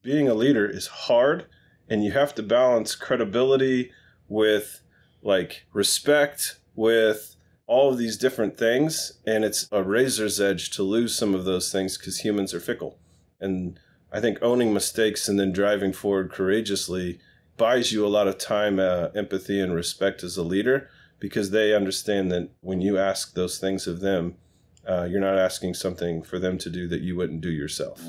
being a leader is hard, and you have to balance credibility with like respect, with all of these different things. And it's a razor's edge to lose some of those things because humans are fickle. And I think owning mistakes and then driving forward courageously buys you a lot of time, empathy, and respect as a leader, because they understand that when you ask those things of them, you're not asking something for them to do that you wouldn't do yourself.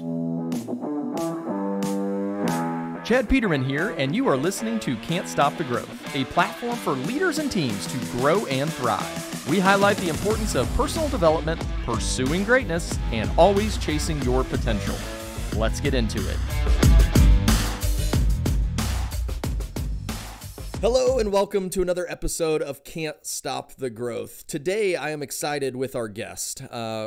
Chad Peterman here, and you are listening to Can't Stop the Growth, a platform for leaders and teams to grow and thrive. We highlight the importance of personal development, pursuing greatness, and always chasing your potential. Let's get into it. Hello and welcome to another episode of Can't Stop the Growth. Today I am excited with our guest.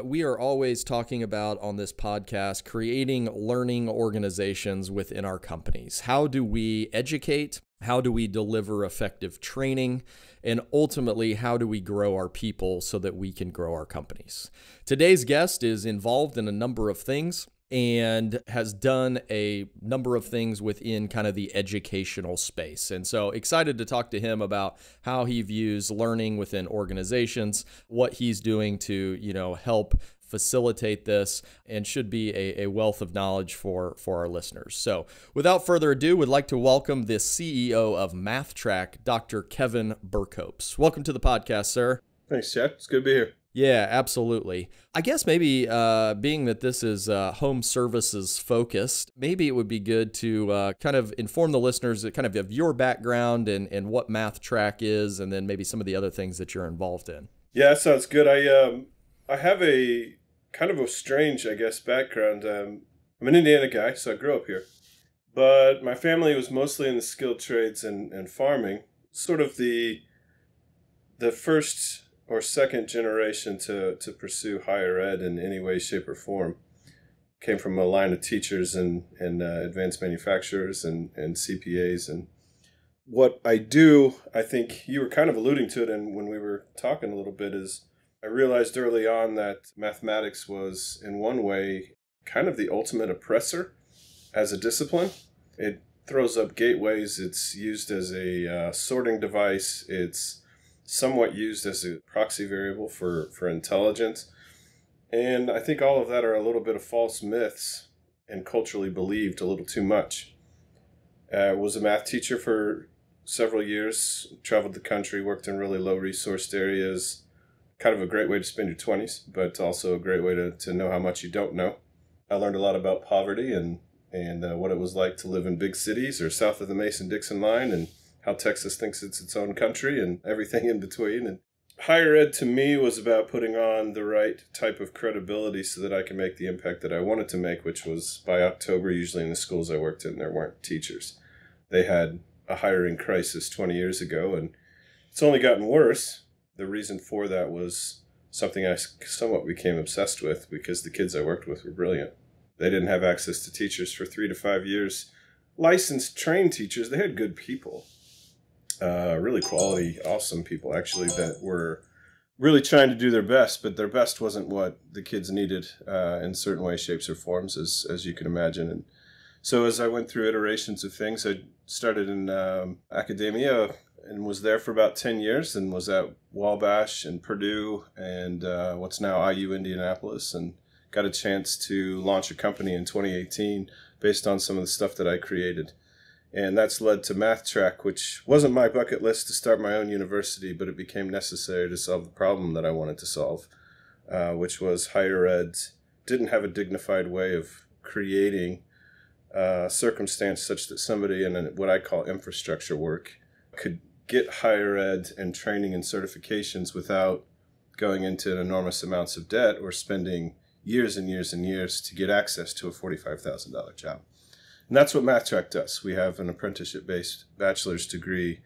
We are always talking about on this podcast creating learning organizations within our companies. How do we educate? How do we deliver effective training? And ultimately, how do we grow our people so that we can grow our companies? Today's guest is involved in a number of things and has done a number of things within kind of the educational space. And so excited to talk to him about how he views learning within organizations, what he's doing to, help facilitate this, and should be a wealth of knowledge for our listeners. So without further ado, we'd like to welcome the CEO of MathTrack, Dr. Kevin Berkopes. Welcome to the podcast, sir. Thanks, Chad. It's good to be here. Yeah, absolutely. I guess maybe being that this is home services focused, maybe it would be good to kind of inform the listeners kind of your background and what MathTrack is, and then maybe some of the other things that you're involved in. Yeah, that sounds good. I have a kind of a strange, I guess, background. I'm an Indiana guy, so I grew up here. But my family was mostly in the skilled trades and farming, sort of the first or second generation to pursue higher ed in any way, shape, or form. Came from a line of teachers and advanced manufacturers and CPAs. And what I do, I think you were kind of alluding to it, and when we were talking a little bit, is I realized early on that mathematics was, in one way, kind of the ultimate oppressor as a discipline. It throws up gateways. It's used as a sorting device. It's somewhat used as a proxy variable for intelligence. And I think all of that are a little bit of false myths and culturally believed a little too much. I was a math teacher for several years, traveled the country, worked in really low-resourced areas. Kind of a great way to spend your 20s, but also a great way to know how much you don't know. I learned a lot about poverty and what it was like to live in big cities or south of the Mason-Dixon line, and how Texas thinks it's its own country and everything in between. And higher ed to me was about putting on the right type of credibility so that I can make the impact that I wanted to make, which was by October, usually in the schools I worked in, there weren't teachers. They had a hiring crisis 20 years ago, and it's only gotten worse. The reason for that was something I somewhat became obsessed with, because the kids I worked with were brilliant. They didn't have access to teachers for 3 to 5 years. Licensed, trained teachers, they had good people. Really quality, awesome people, actually, that were really trying to do their best, but their best wasn't what the kids needed in certain ways, shapes, or forms, as you can imagine. And so as I went through iterations of things, I started in academia and was there for about 10 years and was at Wabash and Purdue and what's now IU Indianapolis, and got a chance to launch a company in 2018 based on some of the stuff that I created. And that's led to MathTrack, which wasn't my bucket list to start my own university, but it became necessary to solve the problem that I wanted to solve, which was higher ed didn't have a dignified way of creating a circumstance such that somebody in what I call infrastructure work could get higher ed and training and certifications without going into enormous amounts of debt or spending years and years and years to get access to a $45,000 job. And that's what MathTrack does. We have an apprenticeship-based bachelor's degree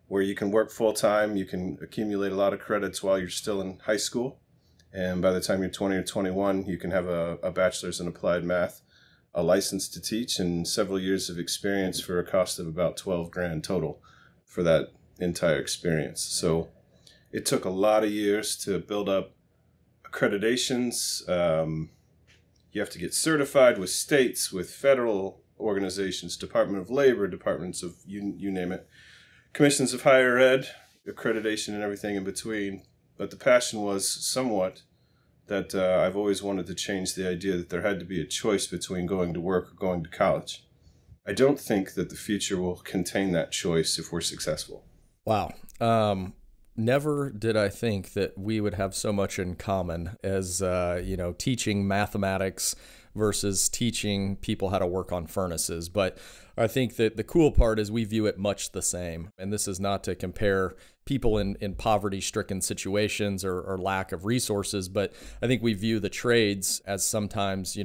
where you can work full-time, you can accumulate a lot of credits while you're still in high school, and by the time you're 20 or 21, you can have a bachelor's in applied math, a license to teach, and several years of experience for a cost of about $12,000 total for that entire experience. So it took a lot of years to build up accreditations. You have to get certified with states, with federal organizations, Department of Labor, departments of you name it, commissions of higher ed, accreditation, and everything in between. But the passion was somewhat that I've always wanted to change the idea that there had to be a choice between going to work or going to college. I don't think that the future will contain that choice if we're successful. Wow. Never did I think that we would have so much in common as, teaching mathematics versus teaching people how to work on furnaces. But I think that the cool part is we view it much the same. And this is not to compare people in poverty-stricken situations or lack of resources, but I think we view the trades as sometimes,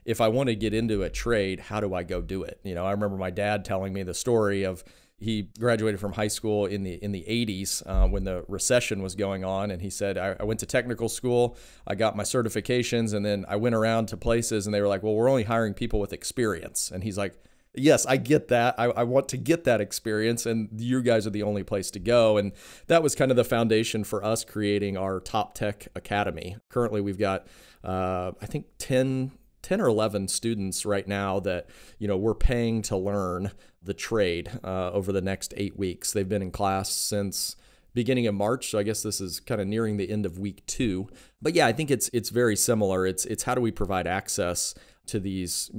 if I want to get into a trade, how do I go do it? I remember my dad telling me the story of he graduated from high school in the 80s when the recession was going on. And he said, I went to technical school, I got my certifications, and then I went around to places and they were like, well, we're only hiring people with experience. And he's like, yes, I get that. I want to get that experience, and you guys are the only place to go. And that was kind of the foundation for us creating our Top Tech Academy. Currently, we've got, I think, 10 or 11 students right now that, we're paying to learn the trade over the next 8 weeks. They've been in class since beginning of March, so I guess this is kind of nearing the end of week 2. But yeah, I think it's very similar. It's how do we provide access to these,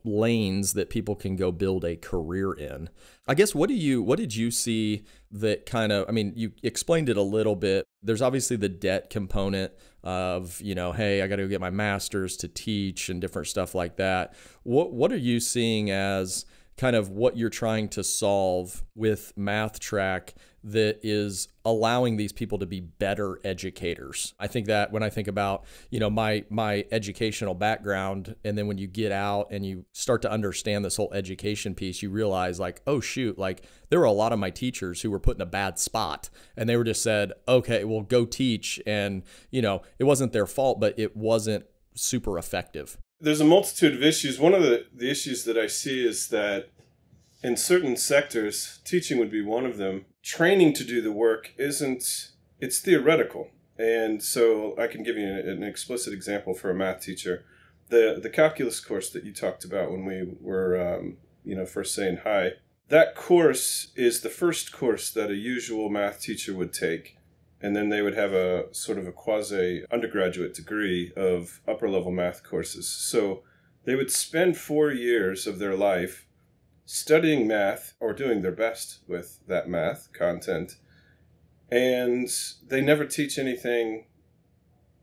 lanes that people can go build a career in. I guess what did you see that kind of, you explained it a little bit. There's obviously the debt component of, hey, I got to go get my master's to teach and different stuff like that. What are you seeing as kind of what you're trying to solve with MathTrack that is allowing these people to be better educators? I think that when I think about, my educational background, and then when you get out and you start to understand this whole education piece, you realize like, oh shoot, like there were a lot of my teachers who were put in a bad spot and they were just said, okay, well go teach. And, it wasn't their fault, but it wasn't super effective. There's a multitude of issues. One of the issues that I see is that in certain sectors, teaching would be one of them. Training to do the work it's theoretical. And so I can give you an explicit example for a math teacher. The calculus course that you talked about when we were, first saying hi, that course is the first course that a usual math teacher would take. And then they would have a sort of a quasi undergraduate degree of upper level math courses. So they would spend 4 years of their life studying math or doing their best with that math content. And they never teach anything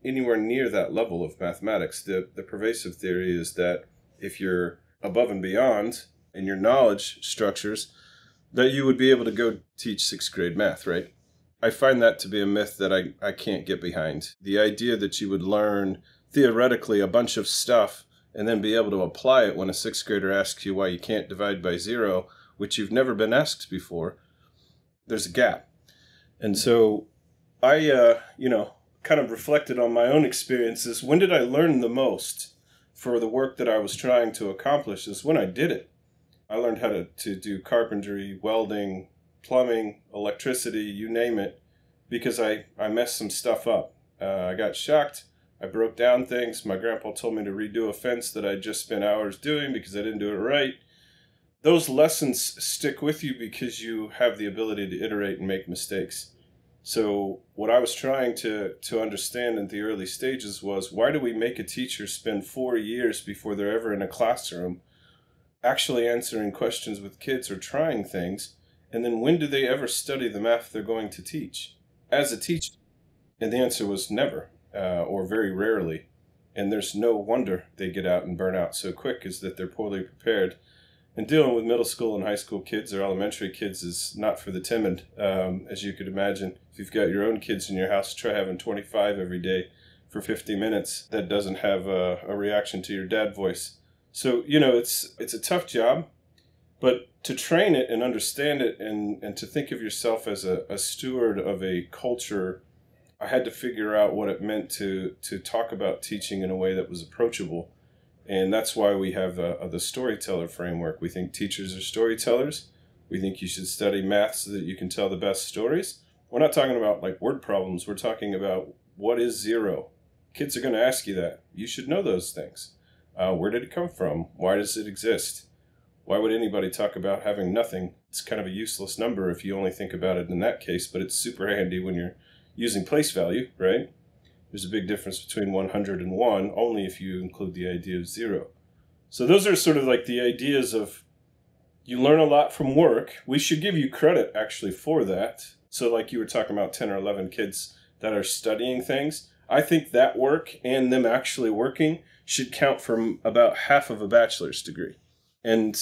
anywhere near that level of mathematics. The pervasive theory is that if you're above and beyond in your knowledge structures, that you would be able to go teach 6th grade math, right? I find that to be a myth that I can't get behind. The idea that you would learn theoretically a bunch of stuff and then be able to apply it when a 6th grader asks you why you can't divide by 0, which you've never been asked before, there's a gap. And so I, kind of reflected on my own experiences. When did I learn the most for the work that I was trying to accomplish is when I did it. I learned how to do carpentry, welding, plumbing, electricity, you name it, because I messed some stuff up. I got shocked. I broke down things. My grandpa told me to redo a fence that I just spent hours doing because I didn't do it right. Those lessons stick with you because you have the ability to iterate and make mistakes. So what I was trying to understand in the early stages was, why do we make a teacher spend 4 years before they're ever in a classroom actually answering questions with kids or trying things? And then when do they ever study the math they're going to teach as a teacher? And the answer was never, or very rarely. And there's no wonder they get out and burn out so quick, is that they're poorly prepared. And dealing with middle school and high school kids or elementary kids is not for the timid, as you could imagine. If you've got your own kids in your house, try having 25 every day for 50 minutes. That doesn't have a reaction to your dad voice. So, it's a tough job. But to train it and understand it and to think of yourself as a steward of a culture, I had to figure out what it meant to talk about teaching in a way that was approachable. And that's why we have the storyteller framework. We think teachers are storytellers. We think you should study math so that you can tell the best stories. We're not talking about like word problems. We're talking about, what is 0? Kids are going to ask you that. You should know those things. Where did it come from? Why does it exist? why would anybody talk about having nothing? It's kind of a useless number if you only think about it in that case, but it's super handy when you're using place value, right? There's a big difference between 100 and 1, only if you include the idea of 0. So those are sort of like the ideas of, you learn a lot from work. We should give you credit actually for that. So like you were talking about 10 or 11 kids that are studying things. I think that work and them actually working should count for about half of a bachelor's degree. And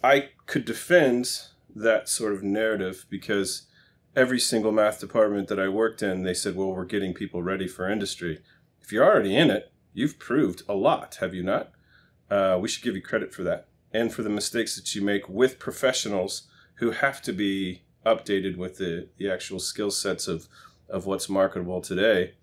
I could defend that sort of narrative because every single math department that I worked in, they said, well, we're getting people ready for industry. If you're already in it, you've proved a lot, have you not? We should give you credit for that and for the mistakes that you make with professionals who have to be updated with the actual skill sets of what's marketable today,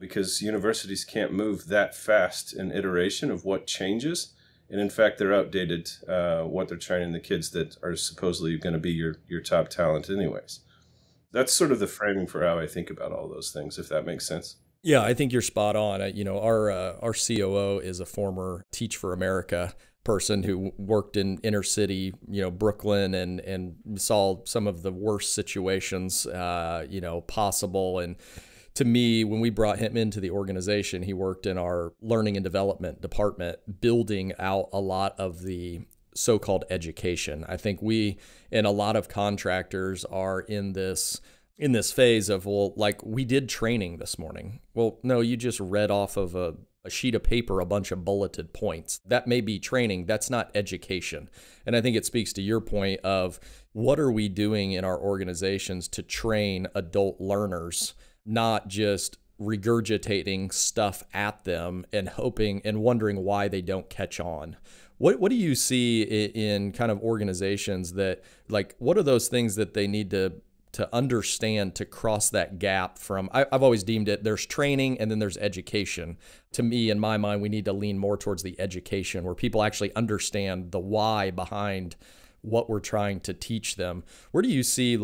because universities can't move that fast in iteration of what changes. And in fact, they're outdated what they're training the kids that are supposedly going to be your top talent anyways. That's sort of the framing for how I think about all those things, if that makes sense. Yeah, I think you're spot on. Our COO is a former Teach for America person who worked in inner city, Brooklyn, and saw some of the worst situations, possible. And to me, when we brought him into the organization, he worked in our learning and development department, building out a lot of the so-called education. I think we and a lot of contractors are in this phase of, well, like, we did training this morning. Well, no, you just read off of a sheet of paper a bunch of bulleted points. That may be training. That's not education. And I think it speaks to your point of, what are we doing in our organizations to train adult learners, not just regurgitating stuff at them and hoping and wondering why they don't catch on. What do you see in kind of organizations that, like, what are those things that they need to understand to cross that gap from, I've always deemed it, there's training and then there's education. To me, in my mind, we need to lean more towards the education where people actually understand the why behind what we're trying to teach them. Where do you see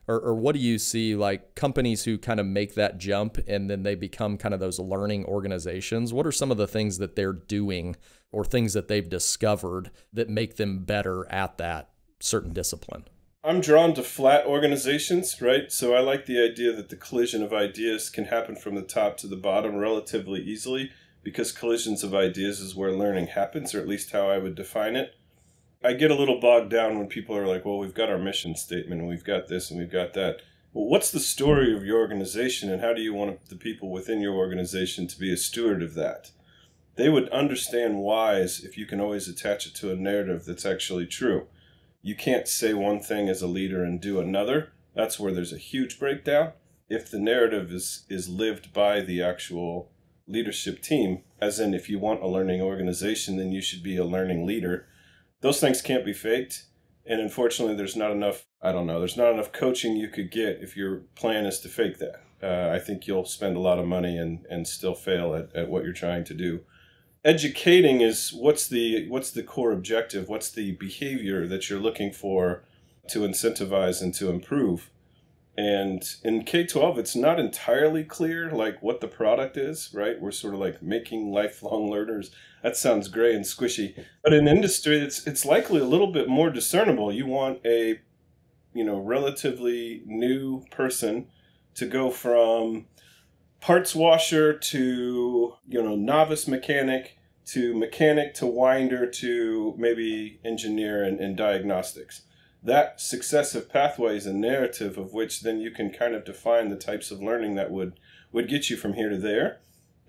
or what do you see companies who kind of make that jump and then they become kind of those learning organizations? What are some of the things that they're doing or things that they've discovered that make them better at that certain discipline? I'm drawn to flat organizations, right? So I like the idea that the collision of ideas can happen from the top to the bottom relatively easily, because collisions of ideas is where learning happens, or at least how I would define it. I get a little bogged down when people are like, well, we've got our mission statement and we've got this and we've got that. Well, what's the story of your organization and how do you want the people within your organization to be a steward of that? They would understand whys if you can always attach it to a narrative that's actually true. You can't say one thing as a leader and do another. That's where there's a huge breakdown. If the narrative is lived by the actual leadership team, as in if you want a learning organization, then you should be a learning leader. Those things can't be faked. And unfortunately, there's not enough coaching you could get if your plan is to fake that. I think you'll spend a lot of money and still fail at what you're trying to do. Educating is what's the core objective? What's the behavior that you're looking for to incentivize and to improve? And in K-12, it's not entirely clear what the product is, right? We're sort of making lifelong learners. That sounds gray and squishy. But in industry, it's likely a little bit more discernible. You want a relatively new person to go from parts washer to novice mechanic to winder to maybe engineer and diagnostics. That successive pathway is a narrative of which then you can kind of define the types of learning that would get you from here to there.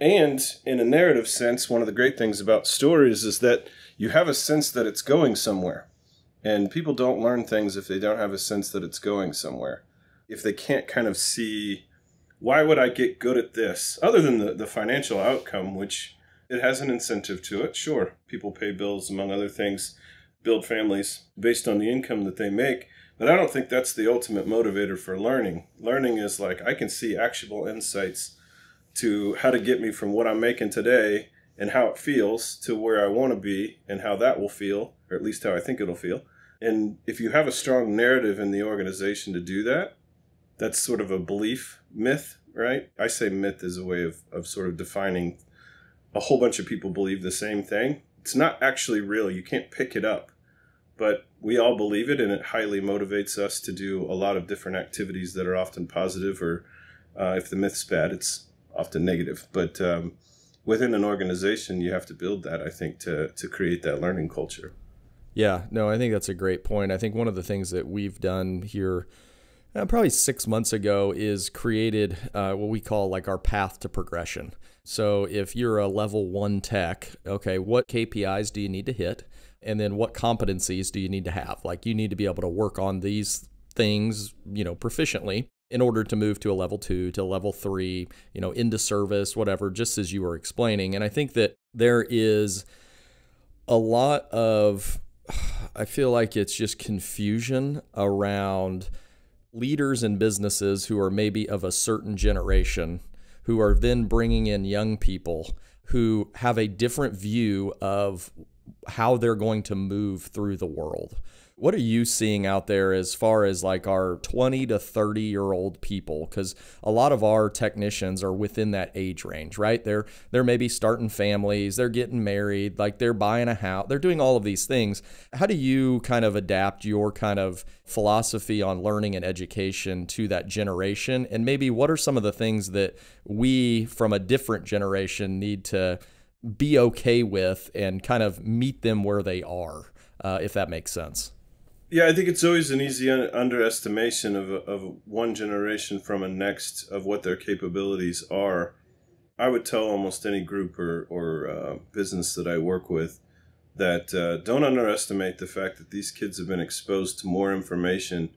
And in a narrative sense, one of the great things about stories is that you have a sense that it's going somewhere. And people don't learn things if they don't have a sense that it's going somewhere. If they can't kind of see, why would I get good at this? Other than the financial outcome, which it has an incentive to it. Sure, people pay bills, among other things, build families based on the income that they make. But I don't think that's the ultimate motivator for learning. Learning is I can see actionable insights to how to get me from what I'm making today and how it feels to where I want to be and how that will feel, or at least how I think it'll feel. And if you have a strong narrative in the organization to do that, that's sort of a belief myth, right? I say myth as a way of sort of defining a whole bunch of people believe the same thing. It's not actually real. You can't pick it up. but we all believe it, and it highly motivates us to do a lot of different activities that are often positive, or if the myth's bad, it's often negative. But within an organization, you have to build that, I think, to create that learning culture. Yeah, no, I think that's a great point. I think one of the things that we've done here probably 6 months ago is created what we call like our path to progression. So if you're a level 1 tech, okay, what KPIs do you need to hit? And then what competencies do you need to have? Like you need to be able to work on these things, proficiently in order to move to a level 2, to level 3, into service, whatever, just as you were explaining. And I think that there is a lot of, I feel like it's just confusion around leaders in businesses who are maybe of a certain generation, who are then bringing in young people who have a different view of how they're going to move through the world. What are you seeing out there as far as like our 20 to 30-year-old people? Because a lot of our technicians are within that age range, right? They're maybe starting families, they're getting married, like they're buying a house, they're doing all of these things. How do you kind of adapt your kind of philosophy on learning and education to that generation? And maybe what are some of the things that we from a different generation need to be okay with and kind of meet them where they are, if that makes sense? Yeah, I think it's always an easy underestimation of one generation from a next of what their capabilities are. I would tell almost any group or business that I work with that don't underestimate the fact that these kids have been exposed to more information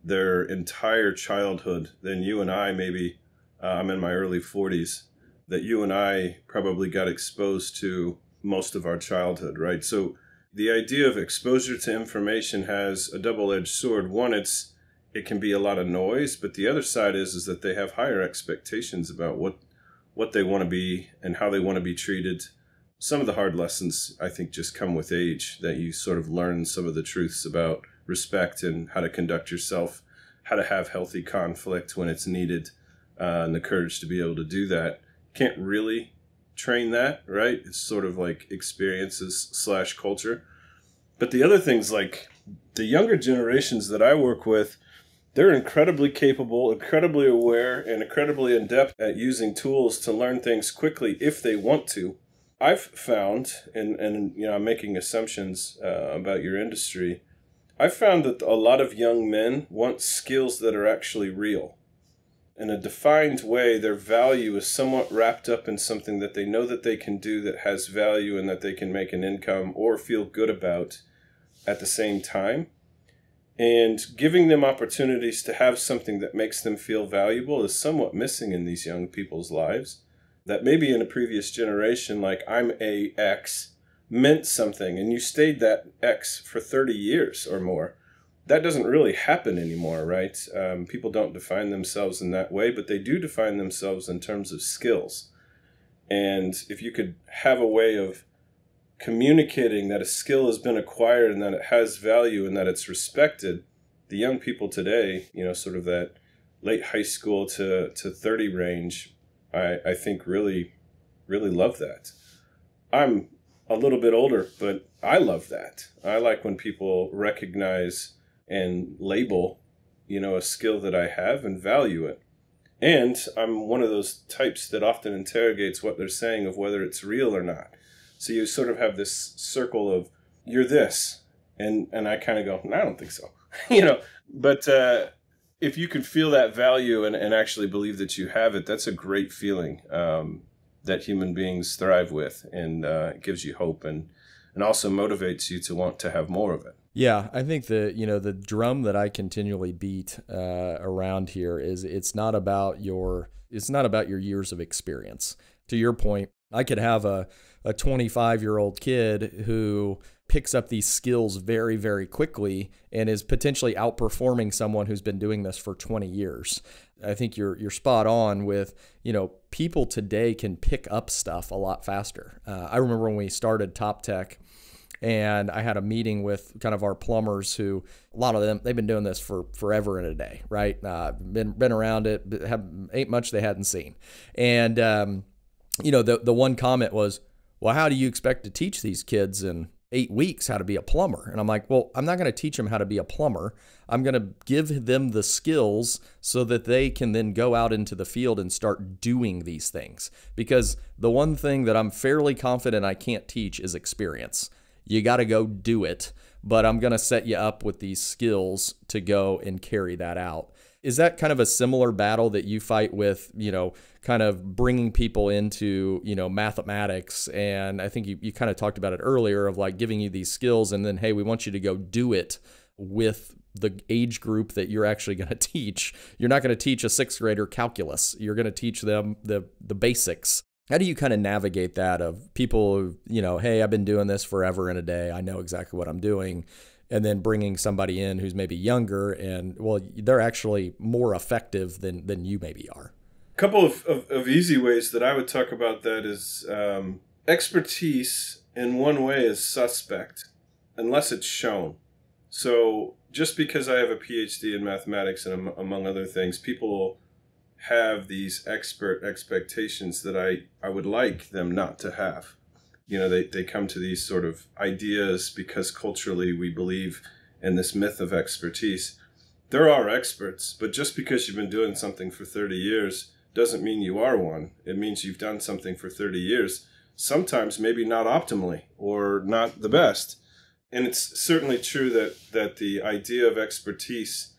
their entire childhood than you and I. Maybe I'm in my early 40s, that you and I probably got exposed to most of our childhood, right? So the idea of exposure to information has a double-edged sword. One, it can be a lot of noise, but the other side is that they have higher expectations about what they want to be and how they want to be treated. Some of the hard lessons, I think, just come with age, that you sort of learn some of the truths about respect and how to conduct yourself, how to have healthy conflict when it's needed, and the courage to be able to do that. Can't really train that, right? It's sort of like experiences / culture. But the other things, like the younger generations that I work with, they're incredibly capable, incredibly aware, and incredibly adept at using tools to learn things quickly if they want to. I've found, and I'm making assumptions about your industry, I've found that a lot of young men want skills that are actually real. In a defined way, their value is somewhat wrapped up in something that they know that they can do that has value and that they can make an income or feel good about at the same time. And giving them opportunities to have something that makes them feel valuable is somewhat missing in these young people's lives. That maybe in a previous generation, like I'm a X, meant something, and you stayed that X for 30 years or more. That doesn't really happen anymore, right? People don't define themselves in that way, but they do define themselves in terms of skills. And if you could have a way of communicating that a skill has been acquired and that it has value and that it's respected, the young people today, sort of that late high school to 30 range, I think really, really love that. I'm a little bit older, but I love that. I like when people recognize and label, a skill that I have and value it. And I'm one of those types that often interrogates what they're saying of whether it's real or not. So you sort of have this circle of, you're this. And I kind of go, no, I don't think so. But if you can feel that value and actually believe that you have it, that's a great feeling that human beings thrive with. And it gives you hope and also motivates you to want to have more of it. Yeah, I think the drum that I continually beat around here is it's not about your years of experience. To your point, I could have a 25-year-old kid who picks up these skills very, very quickly and is potentially outperforming someone who's been doing this for 20 years. I think you're spot on with, people today can pick up stuff a lot faster. I remember when we started Top Tech, and I had a meeting with kind of our plumbers who, a lot of them, they've been doing this for forever and a day, right? Been around it, ain't much they hadn't seen. And, the one comment was, well, how do you expect to teach these kids in 8 weeks how to be a plumber. And I'm like, well, I'm not going to teach them how to be a plumber. I'm going to give them the skills so that they can then go out into the field and start doing these things. Because the one thing that I'm fairly confident I can't teach is experience. You got to go do it, but I'm going to set you up with these skills to go and carry that out. Is that kind of a similar battle that you fight with, kind of bringing people into, mathematics? And I think you kind of talked about it earlier of like giving you these skills and then, hey, we want you to go do it with the age group that you're actually going to teach. You're not going to teach a 6th grader calculus. You're going to teach them the basics. How do you kind of navigate that of people, hey, I've been doing this forever and a day. I know exactly what I'm doing. And then bringing somebody in who's maybe younger and, well, they're actually more effective than you maybe are. A couple of easy ways that I would talk about that is expertise in one way is suspect unless it's shown. So just because I have a PhD in mathematics and among other things, people have these expert expectations that I would like them not to have. They come to these sort of ideas because culturally we believe in this myth of expertise. There are experts, but just because you've been doing something for 30 years doesn't mean you are one. It means you've done something for 30 years, sometimes maybe not optimally or not the best. And it's certainly true that the idea of expertise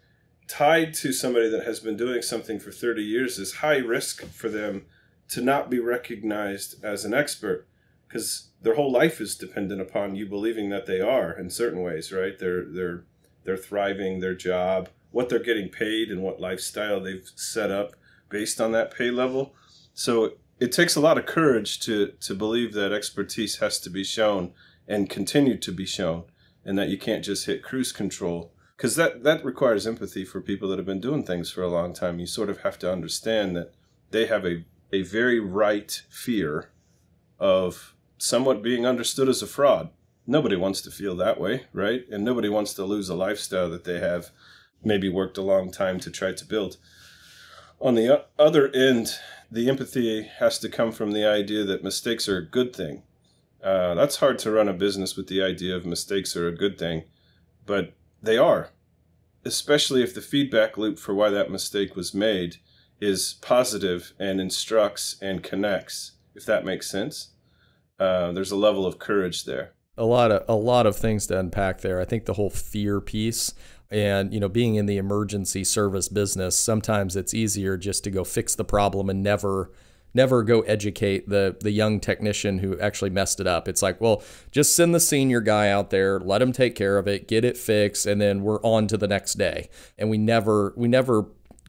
tied to somebody that has been doing something for 30 years is high risk for them to not be recognized as an expert, because their whole life is dependent upon you believing that they are in certain ways, right? They're thriving, their job, what they're getting paid, and what lifestyle they've set up based on that pay level. So it takes a lot of courage to believe that expertise has to be shown and continue to be shown, and that you can't just hit cruise control, because that requires empathy for people that have been doing things for a long time. You sort of have to understand that they have a very right fear of somewhat being understood as a fraud. Nobody wants to feel that way, right? And nobody wants to lose a lifestyle that they have maybe worked a long time to try to build. On the other end, the empathy has to come from the idea that mistakes are a good thing. That's hard to run a business with the idea of mistakes are a good thing, but they are, especially if the feedback loop for why that mistake was made is positive and instructs and connects, if that makes sense. There's a level of courage there. A lot of things to unpack there. I think the whole fear piece and, being in the emergency service business, sometimes it's easier just to go fix the problem and never go educate the young technician who actually messed it up. It's like, well, just send the senior guy out there, let him take care of it, get it fixed, and then we're on to the next day. And we never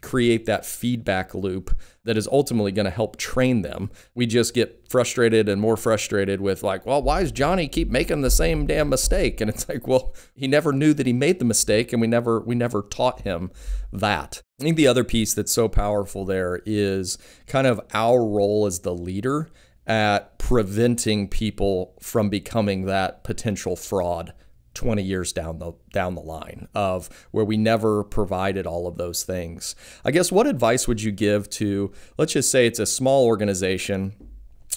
create that feedback loop that is ultimately going to help train them. We just get frustrated and more frustrated with like, well, why does Johnny keep making the same damn mistake? And it's like, well, he never knew that he made the mistake, and we never taught him that. I think the other piece that's so powerful there is kind of our role as the leader at preventing people from becoming that potential fraud 20 years down the line of where we never provided all of those things. I guess what advice would you give to, let's just say it's a small organization,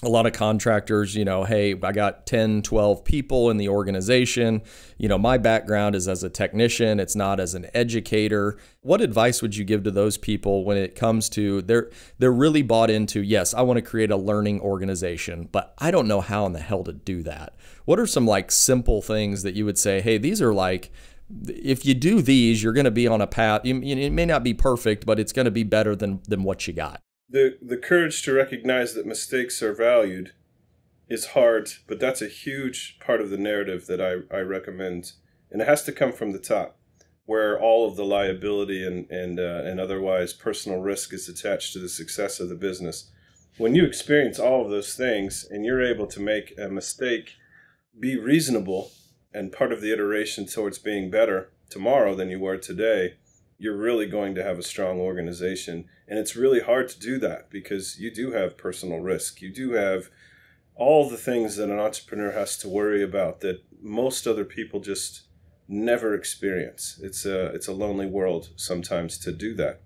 a lot of contractors, hey, I got 10, 12 people in the organization. My background is as a technician. It's not as an educator. What advice would you give to those people when it comes to they're really bought into, yes, I want to create a learning organization, but I don't know how in the hell to do that. What are some like simple things that you would say, hey, these are like, if you do these, you're going to be on a path. It may not be perfect, but it's going to be better than what you got. The courage to recognize that mistakes are valued is hard, but that's a huge part of the narrative that I recommend. And it has to come from the top, where all of the liability and otherwise personal risk is attached to the success of the business. When you experience all of those things and you're able to make a mistake be reasonable and part of the iteration towards being better tomorrow than you were today, you're really going to have a strong organization. And it's really hard to do that because you do have personal risk. You do have all the things that an entrepreneur has to worry about that most other people just never experience. It's a lonely world sometimes to do that.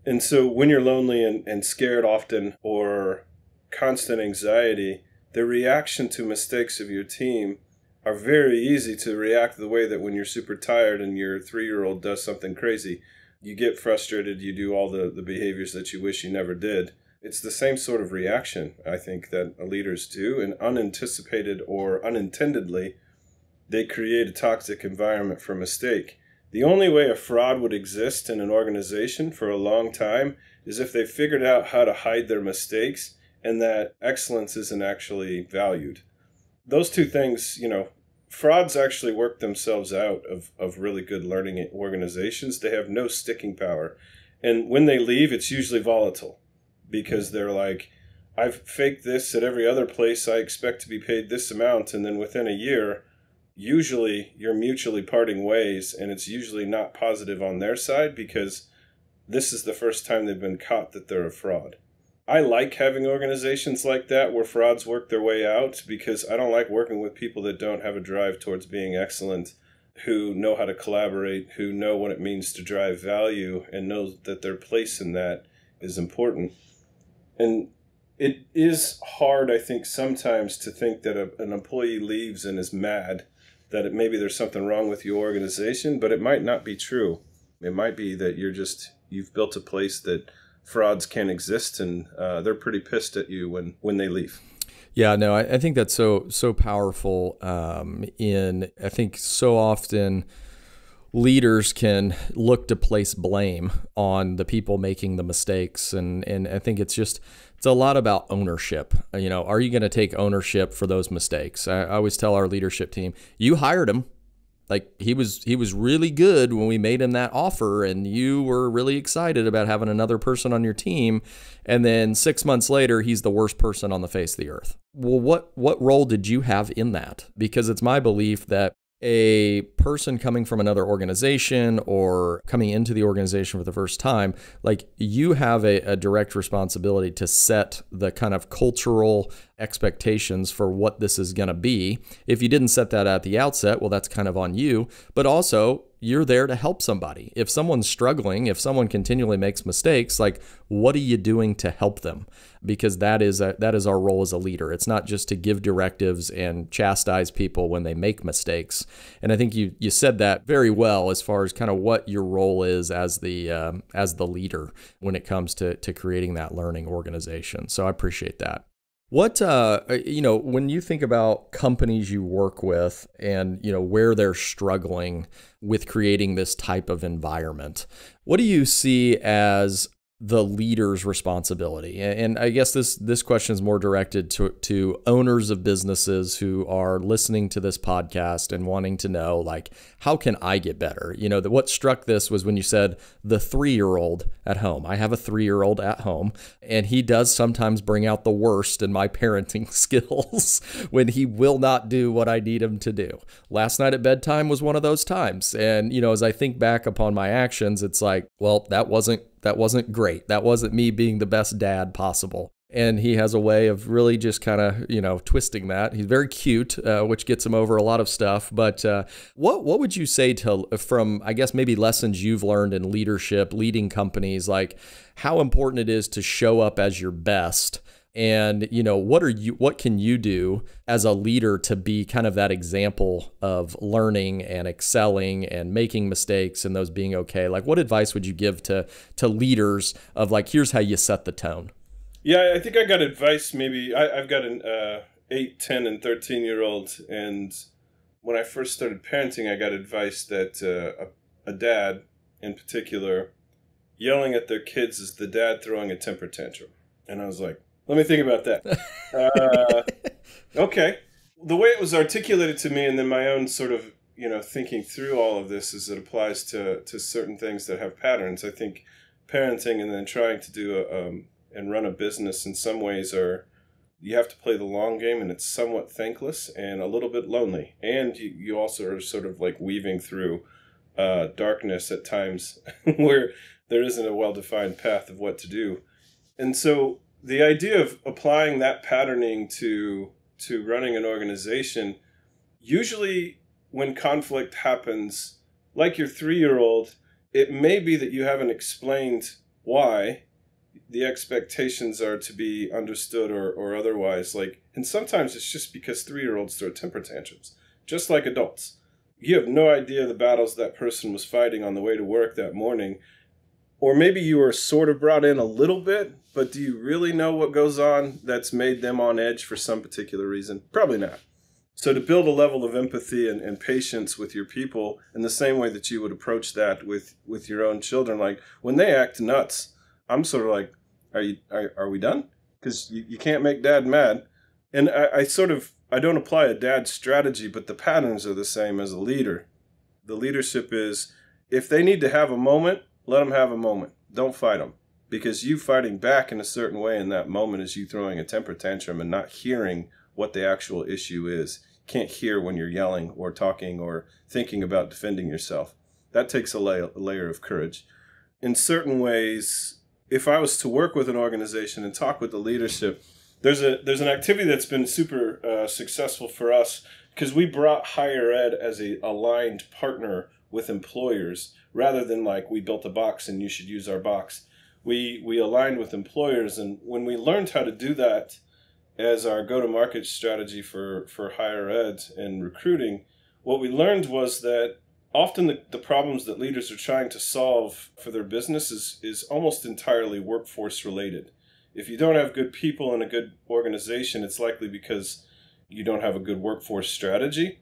And so when you're lonely and scared often or constant anxiety, the reaction to mistakes of your team are very easy to react the way that when you're super tired and your 3-year-old does something crazy, you get frustrated, you do all the behaviors that you wish you never did. It's the same sort of reaction, I think, that leaders do, and unanticipated or unintendedly, they create a toxic environment for mistake. The only way a fraud would exist in an organization for a long time is if they figured out how to hide their mistakes and that excellence isn't actually valued. Those two things, frauds actually work themselves out of really good learning organizations. They have no sticking power. And when they leave, it's usually volatile because they're like, I've faked this at every other place. I expect to be paid this amount. And then within a year, usually you're mutually parting ways, and it's usually not positive on their side because this is the first time they've been caught that they're a fraud. I like having organizations like that where frauds work their way out because I don't like working with people that don't have a drive towards being excellent, who know how to collaborate, who know what it means to drive value and know that their place in that is important. And it is hard, I think, sometimes to think that an employee leaves and is mad that maybe there's something wrong with your organization, but it might not be true. It might be that you've built a place that frauds can't exist, and they're pretty pissed at you when they leave. Yeah, no, I think that's so powerful. I think so often leaders can look to place blame on the people making the mistakes, and I think it's a lot about ownership. Are you going to take ownership for those mistakes? I always tell our leadership team, you hired him. Like he was really good when we made him that offer, and you were really excited about having another person on your team. And then 6 months later, he's the worst person on the face of the earth. Well, what role did you have in that? Because it's my belief that a person coming from another organization or coming into the organization for the first time, like you have a direct responsibility to set the kind of cultural expectations for what this is going to be. If you didn't set that at the outset, well, that's kind of on you, but also you're there to help somebody. If someone's struggling, if someone continually makes mistakes, like what are you doing to help them? Because that is our role as a leader. It's not just to give directives and chastise people when they make mistakes. And I think you said that very well as far as kind of what your role is as the leader when it comes to creating that learning organization. So I appreciate that. What, when you think about companies you work with and, where they're struggling with creating this type of environment, what do you see as the leader's responsibility? And I guess this question is more directed to owners of businesses who are listening to this podcast and wanting to know, like, how can I get better? What struck this was when you said the 3-year-old at home. I have a 3-year-old at home, and he does sometimes bring out the worst in my parenting skills when he will not do what I need him to do. Last night at bedtime was one of those times. And, as I think back upon my actions, it's like, well, that wasn't great. That wasn't me being the best dad possible. And he has a way of really just kind of, twisting that. He's very cute, which gets him over a lot of stuff. But what would you say from, I guess, maybe lessons you've learned in leadership, leading companies, like how important it is to show up as your best? And, what can you do as a leader to be kind of that example of learning and excelling and making mistakes and those being okay? Like, what advice would you give to leaders of like, here's how you set the tone? Yeah, I think I got advice. Maybe I've got an 8, 10, and 13-year-old. And when I first started parenting, I got advice that a dad in particular, yelling at their kids is the dad throwing a temper tantrum. And I was like, let me think about that. Okay. The way it was articulated to me and then my own sort of, thinking through all of this is it applies to certain things that have patterns. I think parenting and then trying to do and run a business in some ways you have to play the long game, and it's somewhat thankless and a little bit lonely. And you also are sort of like weaving through darkness at times where there isn't a well-defined path of what to do. And so the idea of applying that patterning to running an organization, usually when conflict happens, like your 3-year-old, it may be that you haven't explained why the expectations are to be understood or otherwise. And sometimes it's just because 3-year-olds throw temper tantrums. just like adults. You have no idea the battles that person was fighting on the way to work that morning. Or maybe you were sort of brought in a little bit, but do you really know what goes on that's made them on edge for some particular reason? Probably not. So to build a level of empathy and patience with your people in the same way that you would approach that with your own children, like when they act nuts, I'm sort of like, are we done? Because you can't make dad mad. And I don't apply a dad strategy, but the patterns are the same as a leader. The leadership is, if they need to have a moment, let them have a moment. Don't fight them. Because you fighting back in a certain way in that moment is you throwing a temper tantrum and not hearing what the actual issue is. You can't hear when you're yelling or talking or thinking about defending yourself. That takes a layer of courage. In certain ways, if I was to work with an organization and talk with the leadership, there's an activity that's been super successful for us because we brought higher ed as a aligned partner with employers rather than like we built a box and you should use our box. We aligned with employers, and when we learned how to do that as our go-to-market strategy for higher ed and recruiting, what we learned was that often the problems that leaders are trying to solve for their business is almost entirely workforce related. If you don't have good people in a good organization, it's likely because you don't have a good workforce strategy.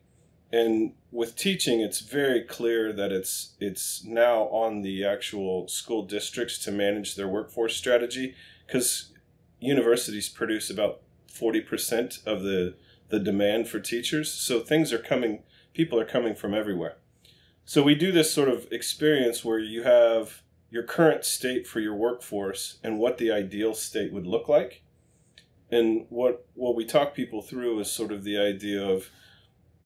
And with teaching, it's very clear that it's now on the actual school districts to manage their workforce strategy, because universities produce about 40% of the demand for teachers. So people are coming from everywhere. So we do this sort of experience where you have your current state for your workforce and what the ideal state would look like. And what we talk people through is sort of the idea of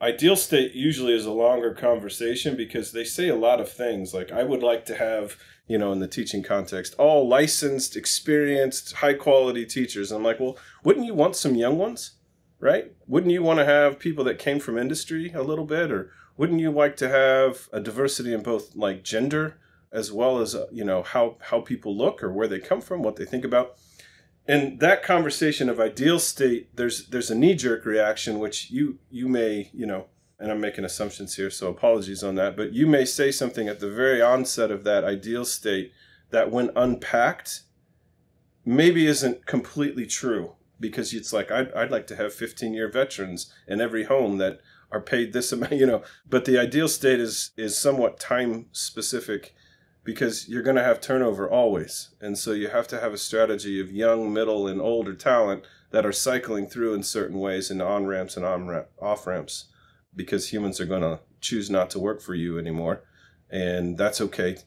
ideal state usually is a longer conversation because they say a lot of things like, I would like to have, in the teaching context, all licensed, experienced, high quality teachers. I'm like, well, wouldn't you want some young ones, right? Wouldn't you want to have people that came from industry a little bit? Or wouldn't you like to have a diversity in both like gender as well as, how people look or where they come from, what they think about? And that conversation of ideal state, there's a knee-jerk reaction, which you may, and I'm making assumptions here, so apologies on that, but you may say something at the very onset of that ideal state that when unpacked, maybe isn't completely true, because it's like, I'd like to have 15-year veterans in every home that are paid this amount, but the ideal state is somewhat time-specific, because you're going to have turnover always. And so you have to have a strategy of young, middle, and older talent that are cycling through in certain ways in on-ramps and off-ramps, because humans are going to choose not to work for you anymore. And that's okay,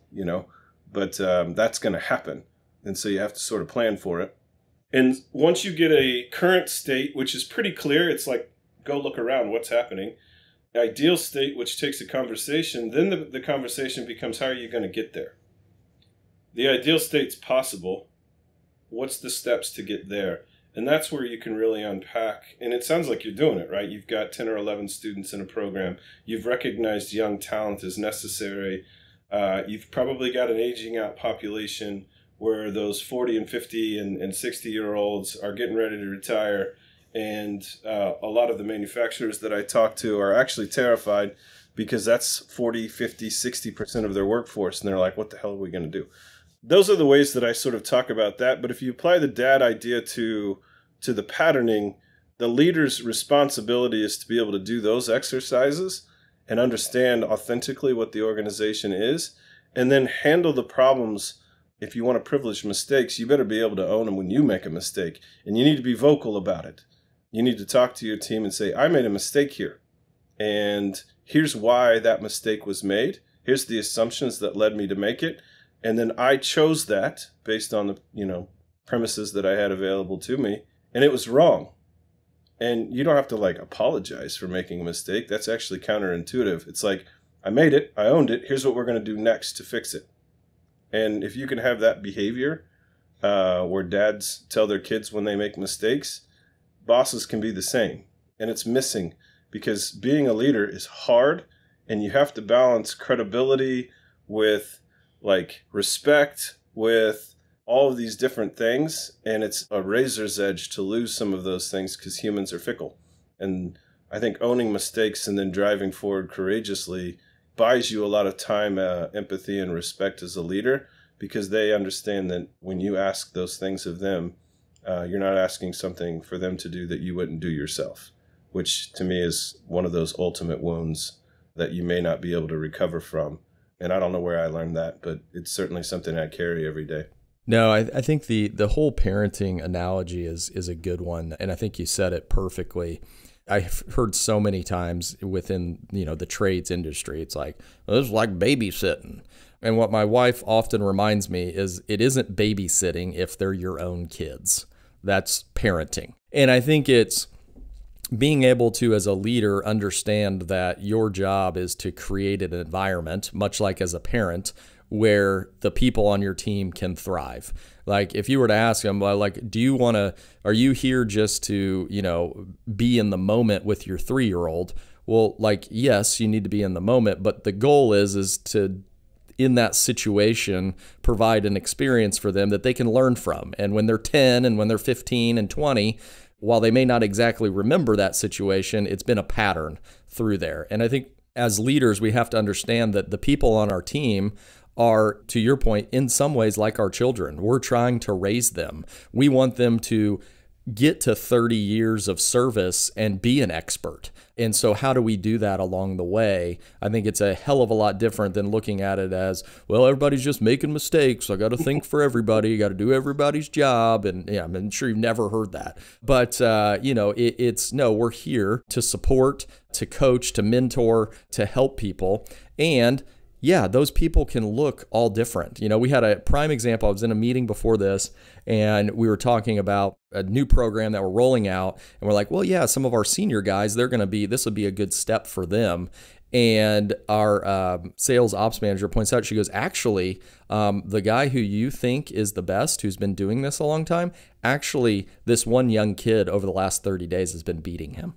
but that's going to happen. And so you have to sort of plan for it. And once you get a current state, which is pretty clear, it's like, go look around, what's happening. Ideal state, which takes a conversation, then the conversation becomes, how are you going to get there? The ideal state's possible. What's the steps to get there? And that's where you can really unpack. And it sounds like you're doing it, right? You've got 10 or 11 students in a program. You've recognized young talent is necessary. You've probably got an aging out population where those 40 and 50 and 60-year-olds are getting ready to retire. And a lot of the manufacturers that I talk to are actually terrified because that's 40, 50, 60% of their workforce. And they're like, what the hell are we going to do? Those are the ways that I sort of talk about that. But if you apply the dad idea to the patterning, the leader's responsibility is to be able to do those exercises and understand authentically what the organization is, and then handle the problems. If you want to privilege mistakes, you better be able to own them when you make a mistake. And you need to be vocal about it. You need to talk to your team and say, I made a mistake here. And here's why that mistake was made. Here's the assumptions that led me to make it. And then I chose that based on the, premises that I had available to me. And it was wrong. And you don't have to apologize for making a mistake. That's actually counterintuitive. It's like, I made it, I owned it. Here's what we're going to do next to fix it. And if you can have that behavior where dads tell their kids when they make mistakes, bosses can be the same. And it's missing because being a leader is hard, and you have to balance credibility with respect, with all of these different things. And it's a razor's edge to lose some of those things because humans are fickle. And I think owning mistakes and then driving forward courageously buys you a lot of time, empathy, and respect as a leader, because they understand that when you ask those things of them, you're not asking something for them to do that you wouldn't do yourself, which to me is one of those ultimate wounds that you may not be able to recover from. And I don't know where I learned that, but it's certainly something I carry every day. No, I think the whole parenting analogy is a good one, and I think you said it perfectly. I've heard so many times within, the trades industry, it's like, well, this is like babysitting. And what my wife often reminds me is it isn't babysitting if they're your own kids. That's parenting. And I think it's being able to, as a leader, understand that your job is to create an environment, much like as a parent, where the people on your team can thrive. Like if you were to ask them, well, like, are you here just to, be in the moment with your 3-year-old? Well, like, yes, you need to be in the moment, but the goal is to, in that situation, provide an experience for them that they can learn from. And when they're 10 and when they're 15 and 20, while they may not exactly remember that situation, it's been a pattern through there. And I think as leaders, we have to understand that the people on our team are, to your point, in some ways like our children. We're trying to raise them. We want them to get to 30 years of service and be an expert. And so how do we do that along the way? I think it's a hell of a lot different than looking at it as, well, everybody's just making mistakes. I got to think for everybody. You got to do everybody's job. And yeah, I'm sure you've never heard that. But, no, we're here to support, to coach, to mentor, to help people. And yeah, those people can look all different. We had a prime example. I was in a meeting before this, and we were talking about a new program that we're rolling out. And we're like, well, yeah, some of our senior guys, this would be a good step for them. And our sales ops manager points out, she goes, actually, the guy who you think is the best, who's been doing this a long time, actually, this one young kid over the last 30 days has been beating him.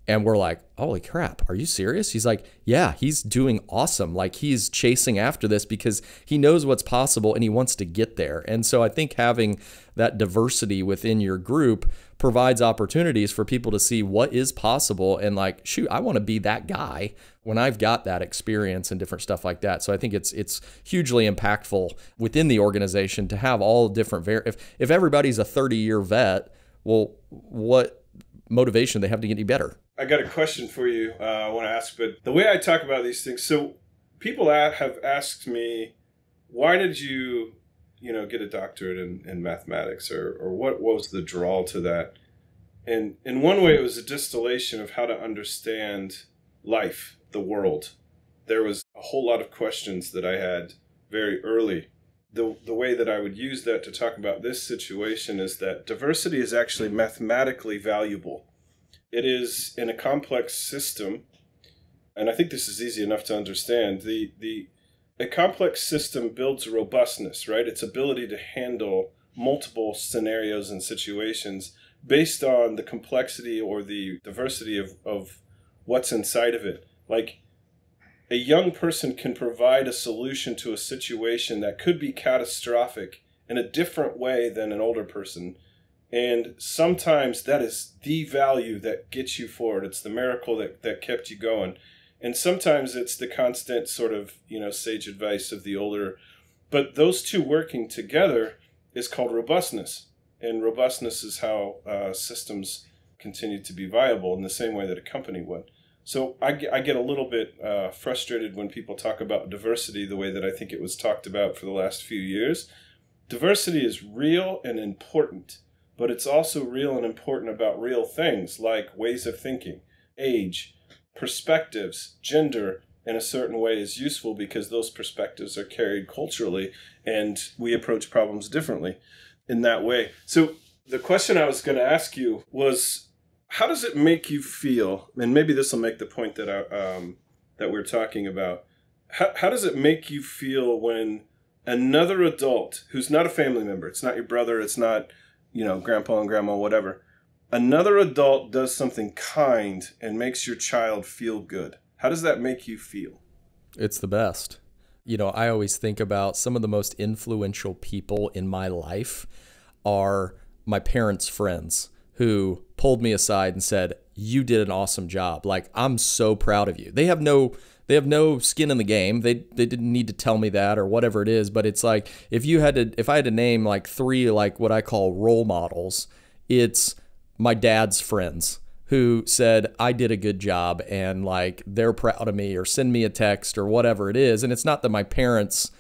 And we're like, holy crap, are you serious? He's like, yeah, he's doing awesome. Like he's chasing after this because he knows what's possible and he wants to get there. And so I think having that diversity within your group provides opportunities for people to see what is possible and like, shoot, I want to be that guy when I've got that experience and different stuff like that. So I think it's hugely impactful within the organization to have all different, if everybody's a 30-year vet, well, what motivation do they have to get any better? I got a question for you I want to ask, but the way I talk about these things, so people have asked me, why did you, get a doctorate in mathematics or what was the draw to that? And in one way, it was a distillation of how to understand life, the world. There was a whole lot of questions that I had very early. The way that I would use that to talk about this situation is that diversity is actually mathematically valuable. It is in a complex system, and I think this is easy enough to understand. A complex system builds robustness, right? Its ability to handle multiple scenarios and situations based on the complexity or the diversity of what's inside of it. Like, a young person can provide a solution to a situation that could be catastrophic in a different way than an older person. And sometimes that is the value that gets you forward. It's the miracle that kept you going. And sometimes it's the constant sort of, sage advice of the older. But those two working together is called robustness. And robustness is how systems continue to be viable in the same way that a company would. So I get a little bit frustrated when people talk about diversity the way that I think it was talked about for the last few years. Diversity is real and important, but it's also real and important about real things like ways of thinking, age, perspectives, gender in a certain way is useful because those perspectives are carried culturally and we approach problems differently in that way. So the question I was going to ask you was, how does it make you feel? And maybe this will make the point that that we're talking about. How does it make you feel when another adult who's not a family member, it's not your brother, it's not, grandpa and grandma, whatever, another adult does something kind and makes your child feel good? How does that make you feel? It's the best. I always think about some of the most influential people in my life are my parents' friends who pulled me aside and said, you did an awesome job. Like, I'm so proud of you. They have no skin in the game. They didn't need to tell me that or whatever it is. But it's like, if I had to name like 3, like what I call role models, it's my dad's friends who said I did a good job and like they're proud of me, or send me a text or whatever it is. And it's not that my parents,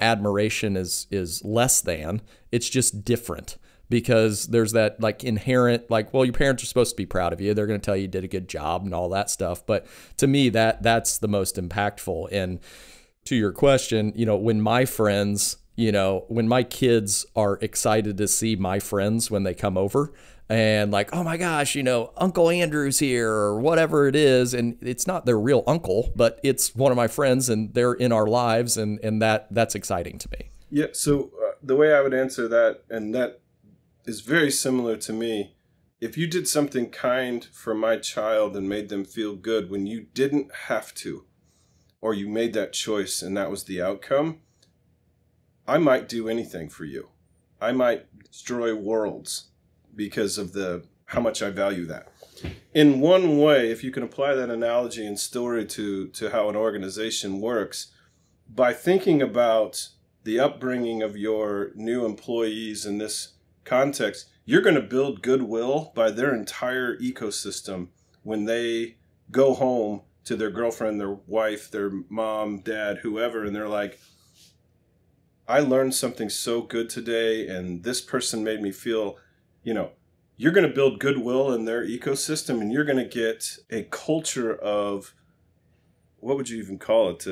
admiration is less than, it's just different. Because there's that like inherent, like, well, your parents are supposed to be proud of you. They're going to tell you did a good job and all that stuff. But to me, that's the most impactful. And to your question, when my friends, when my kids are excited to see my friends when they come over and like, oh my gosh, Uncle Andrew's here or whatever it is. And it's not their real uncle, but it's one of my friends and they're in our lives. And that's exciting to me. Yeah. So the way I would answer that, and that is very similar to me. If you did something kind for my child and made them feel good when you didn't have to, or you made that choice and that was the outcome, I might do anything for you. I might destroy worlds because of how much I value that. In one way, if you can apply that analogy and story to how an organization works, by thinking about the upbringing of your new employees in this context, you're going to build goodwill by their entire ecosystem when they go home to their girlfriend, their wife, their mom, dad, whoever, and they're like, I learned something so good today, and this person made me feel, you're going to build goodwill in their ecosystem, and you're going to get a culture of, what would you even call it?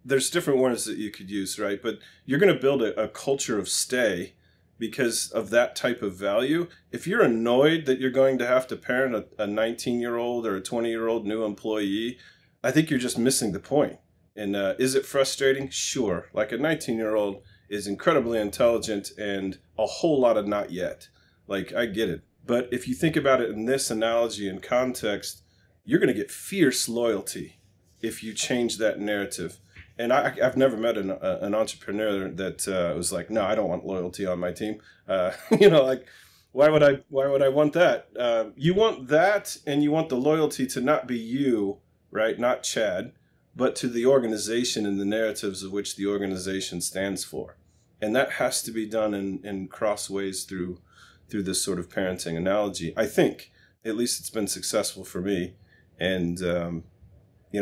There's different words that you could use, right? But you're going to build a culture of stay because of that type of value. If you're annoyed that you're going to have to parent a 19-year-old or a 20-year-old new employee, I think you're just missing the point. And is it frustrating? Sure. Like, a 19-year-old is incredibly intelligent and a whole lot of not yet. Like, I get it. But if you think about it in this analogy and context, you're going to get fierce loyalty if you change that narrative. And I've never met an entrepreneur that was like, no, I don't want loyalty on my team. Like, why would I want that? You want that, and you want the loyalty to not be you, right? Not Chad, but to the organization and the narratives of which the organization stands for. And that has to be done in cross ways through this sort of parenting analogy. I think, at least it's been successful for me. And,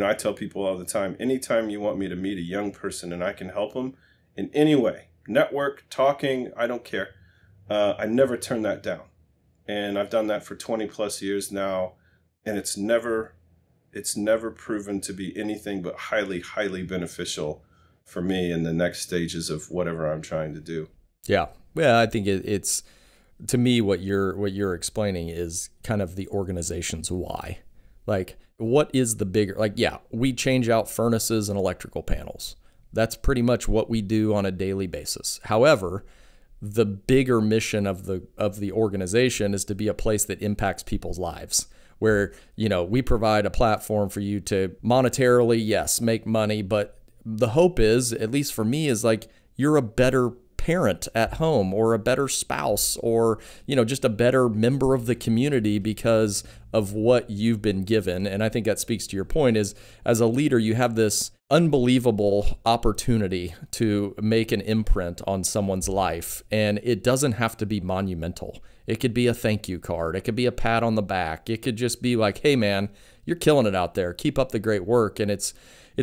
I tell people all the time, anytime you want me to meet a young person and I can help them in any way, network, talking, I don't care. I never turn that down. And I've done that for 20 plus years now. And it's never proven to be anything but highly, highly beneficial for me in the next stages of whatever I'm trying to do. Yeah. Well, I think it's, to me, what you're explaining is kind of the organization's why. Like, what is the bigger, like, yeah, we change out furnaces and electrical panels. That's pretty much what we do on a daily basis. However, the bigger mission of the organization is to be a place that impacts people's lives, where, we provide a platform for you to monetarily, yes, make money. But the hope is, at least for me, is like, you're a better parent at home, or a better spouse, or, just a better member of the community because of what you've been given. And I think that speaks to your point, is as a leader, you have this unbelievable opportunity to make an imprint on someone's life. And it doesn't have to be monumental. It could be a thank you card. It could be a pat on the back. It could just be like, hey man, you're killing it out there. Keep up the great work. And it's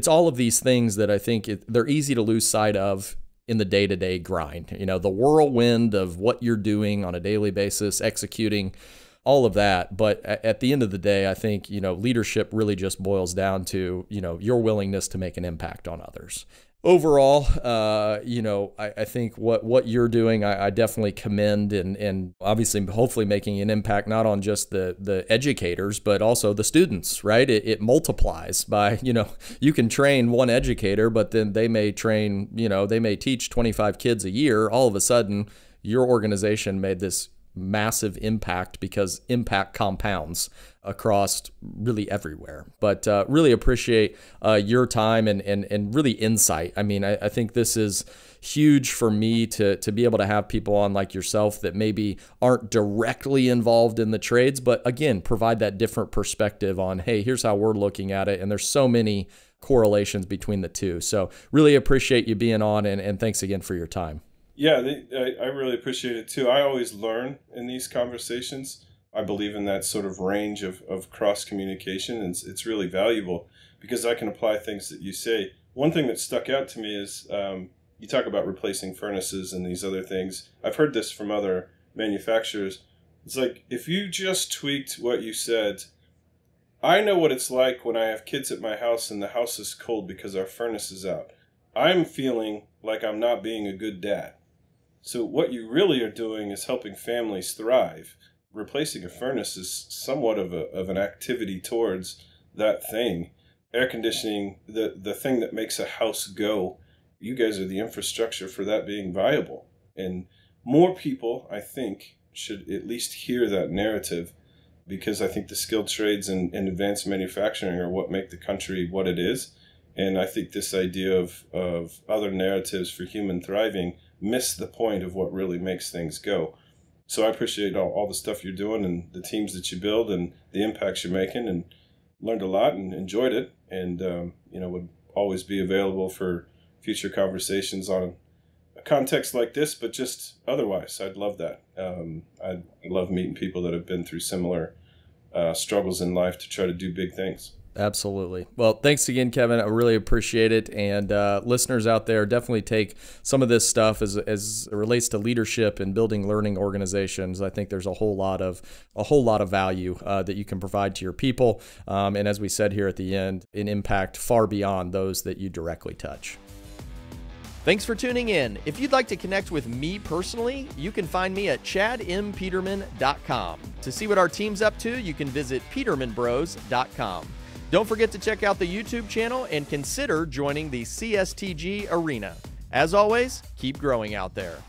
all of these things that I think they're easy to lose sight of in the day-to-day grind, the whirlwind of what you're doing on a daily basis, executing all of that. But at the end of the day, I think, leadership really just boils down to, your willingness to make an impact on others. Overall, I think what you're doing, I definitely commend, and obviously, hopefully making an impact not on just the educators, but also the students, right? It multiplies by, you can train one educator, but then they may train, they may teach 25 kids a year. All of a sudden, your organization made this massive impact because impact compounds across really everywhere. But really appreciate your time and really insight. I mean, I think this is huge for me to be able to have people on like yourself that maybe aren't directly involved in the trades, but again, provide that different perspective on, hey, here's how we're looking at it. And there's so many correlations between the two. So really appreciate you being on, and thanks again for your time. Yeah, I really appreciate it too. I always learn in these conversations. I believe in that sort of range of cross communication, and it's really valuable because I can apply things that you say. One thing that stuck out to me is you talk about replacing furnaces and these other things. I've heard this from other manufacturers. It's like, if you just tweaked what you said, I know what it's like when I have kids at my house and the house is cold because our furnace is out. I'm feeling like I'm not being a good dad. So what you really are doing is helping families thrive. Replacing a furnace is somewhat of an activity towards that thing. Air conditioning, the thing that makes a house go, you guys are the infrastructure for that being viable. And more people, I think, should at least hear that narrative, because I think the skilled trades and advanced manufacturing are what make the country what it is. And I think this idea of other narratives for human thriving miss the point of what really makes things go. So I appreciate all the stuff you're doing and the teams that you build and the impacts you're making, and learned a lot and enjoyed it, and would always be available for future conversations on a context like this, but just otherwise. I'd love that. I love meeting people that have been through similar struggles in life to try to do big things. Absolutely. Well, thanks again, Kevin. I really appreciate it. And listeners out there, definitely take some of this stuff as it relates to leadership and building learning organizations. I think there's a whole lot of value that you can provide to your people. And as we said here at the end, an impact far beyond those that you directly touch. Thanks for tuning in. If you'd like to connect with me personally, you can find me at chadmpeterman.com. To see what our team's up to, you can visit petermanbros.com. Don't forget to check out the YouTube channel and consider joining the CSTG arena. As always, keep growing out there.